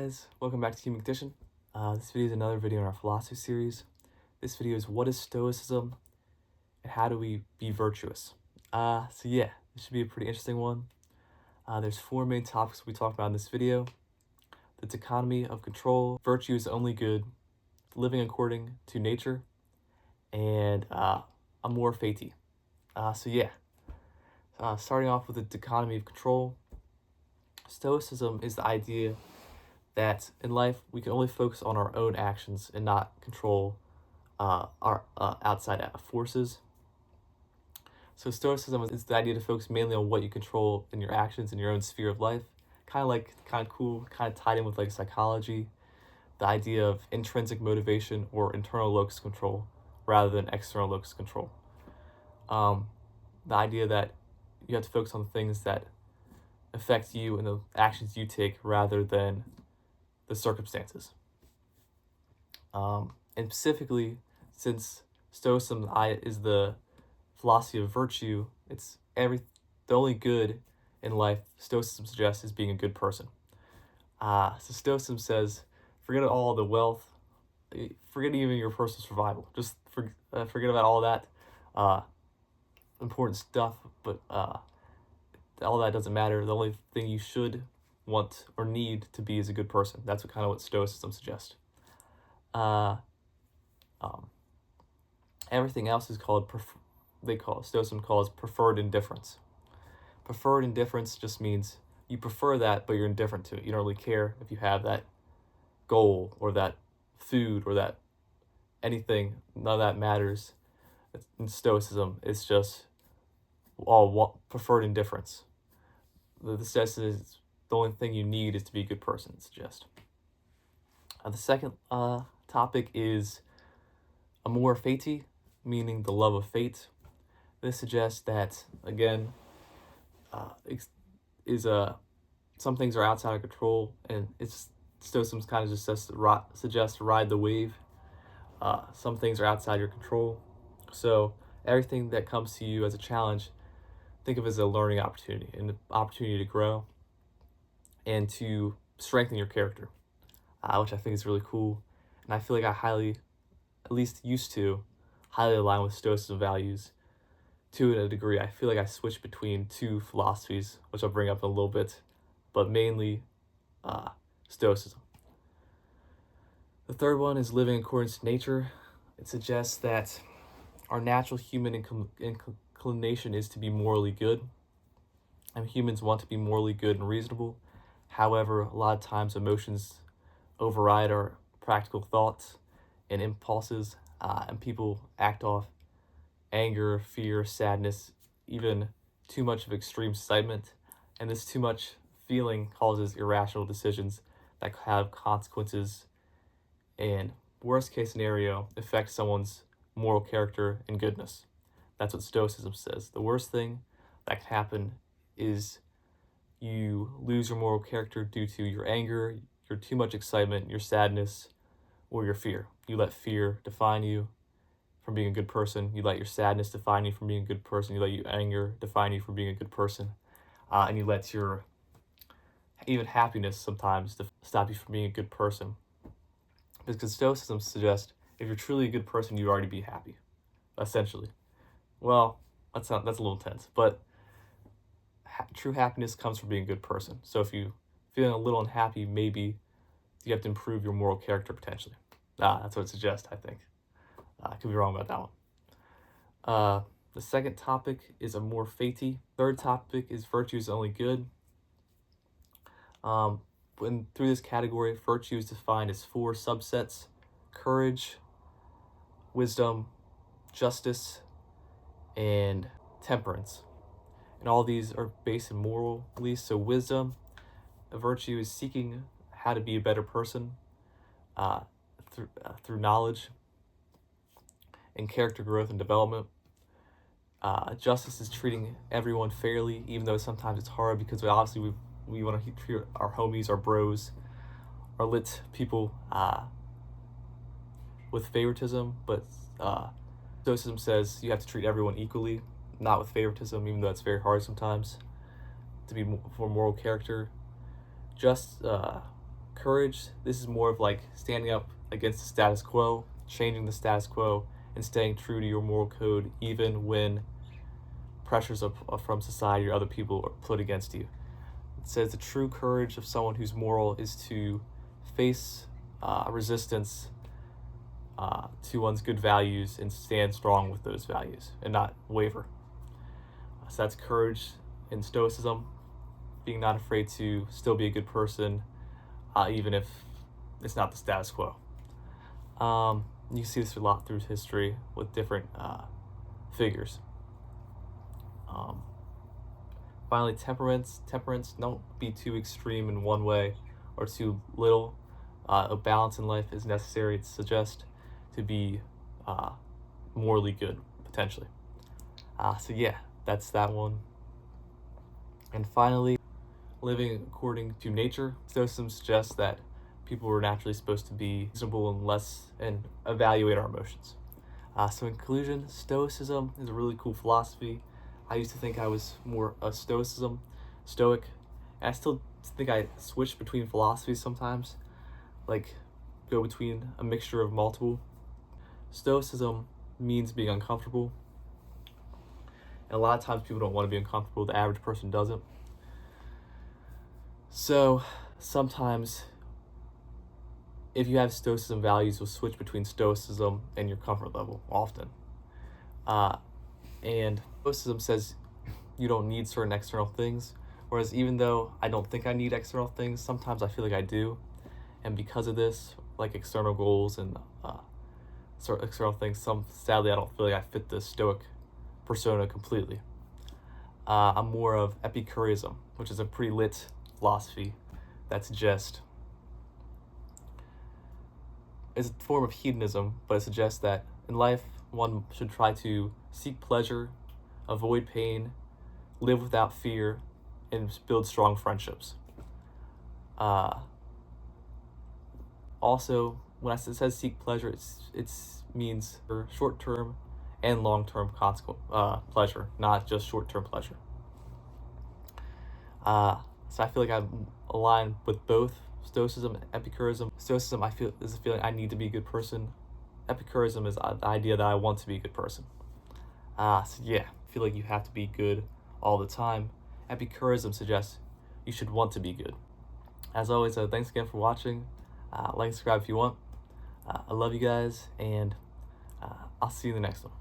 guys, welcome back to Human Condition. This video is another video in our philosophy series. This video is what is Stoicism and how do we be virtuous? This should be a pretty interesting one. There's four main topics we talked about in this video. The dichotomy of control, virtue is only good, living according to nature, and amor fati. Starting off with the dichotomy of control, Stoicism is the idea that in life we can only focus on our own actions and not control our outside forces. So Stoicism is the idea to focus mainly on what you control in your actions in your own sphere of life. Kind of cool, kind of tied in with like psychology, the idea of intrinsic motivation or internal locus control rather than external locus control. The idea that you have to focus on the things that affect you and the actions you take rather than the circumstances. And specifically, since Stoicism is the philosophy of virtue, the only good in life Stoicism suggests is being a good person. So Stoicism says, forget all the wealth, forget even your personal survival. Just forget about all that important stuff, but all that doesn't matter. The only thing you should want or need to be is a good person. That's what Stoicism suggests. Everything else is Stoicism calls preferred indifference. Preferred indifference just means you prefer that, but you're indifferent to it. You don't really care if you have that goal or that food or that anything. None of that matters. In Stoicism, it's just all preferred indifference. The only thing you need is to be a good person, it suggests. The second topic is amor fati, meaning the love of fate. This suggests that, again, some things are outside of control, and Stoicism kind of just suggests to ride the wave. Some things are outside your control. So everything that comes to you as a challenge, think of it as a learning opportunity, and the opportunity to grow and to strengthen your character, which I think is really cool. And I feel like I used to highly align with Stoicism values to a degree. I feel like I switch between two philosophies, which I'll bring up in a little bit, but mainly Stoicism. The third one is living according to nature. It suggests that our natural human inclination is to be morally good, and humans want to be morally good and reasonable. However, a lot of times emotions override our practical thoughts and impulses, and people act off anger, fear, sadness, even too much of extreme excitement. And this too much feeling causes irrational decisions that have consequences and, worst case scenario, affect someone's moral character and goodness. That's what Stoicism says. The worst thing that can happen is you lose your moral character due to your anger, your too much excitement, your sadness, or your fear. You let fear define you from being a good person. You let your sadness define you from being a good person. You let your anger define you from being a good person. And you let your even happiness sometimes stop you from being a good person. Because Stoicism suggests if you're truly a good person, you'd already be happy, essentially. Well, that's a little intense, but true happiness comes from being a good person. So if you're feeling a little unhappy, maybe you have to improve your moral character potentially. That's what it suggests, I think. I could be wrong about that one. The second topic is amor fati. Third topic is virtue is only good. Through this category, virtue is defined as four subsets: courage, wisdom, justice, and temperance. And all these are based in moral beliefs. So wisdom, a virtue, is seeking how to be a better person through knowledge and character growth and development. Justice is treating everyone fairly, even though sometimes it's hard because we want to treat our homies, our bros, our lit people with favoritism, but Stoicism says you have to treat everyone equally, not with favoritism, even though it's very hard sometimes to be for moral character. Courage, this is more of like standing up against the status quo, changing the status quo, and staying true to your moral code even when pressures from society or other people are put against you. It says the true courage of someone who's moral is to face resistance to one's good values and stand strong with those values and not waver. So that's courage in Stoicism, being not afraid to still be a good person, even if it's not the status quo. You see this a lot through history with different figures. Finally, temperance. Temperance, don't be too extreme in one way or too little. A balance in life is necessary. It's suggest to be morally good, potentially. So yeah, that's that one. And finally, living according to nature. Stoicism suggests that people are naturally supposed to be reasonable and evaluate our emotions. So in conclusion, Stoicism is a really cool philosophy. I used to think I was more a Stoic, and I still think I switch between philosophies sometimes, like go between a mixture of multiple. Stoicism means being uncomfortable, and a lot of times people don't want to be uncomfortable. The average person doesn't. So sometimes if you have Stoicism values, you'll switch between Stoicism and your comfort level often. And Stoicism says you don't need certain external things, whereas even though I don't think I need external things, sometimes I feel like I do. And because of this, like external goals and sort of external things, sadly I don't feel like I fit the Stoic persona completely. I'm more of Epicureanism, which is a pretty lit philosophy that suggests it's a form of hedonism, but it suggests that in life one should try to seek pleasure, avoid pain, live without fear, and build strong friendships. Also, when it says seek pleasure, it means for short-term and long-term pleasure, not just short-term pleasure. So I feel like I'm aligned with both Stoicism and Epicureanism. Stoicism, I feel, is a feeling I need to be a good person. Epicureanism is the idea that I want to be a good person. So yeah, I feel like you have to be good all the time. Epicureanism suggests you should want to be good. As always, thanks again for watching. Like and subscribe if you want. I love you guys, and I'll see you in the next one.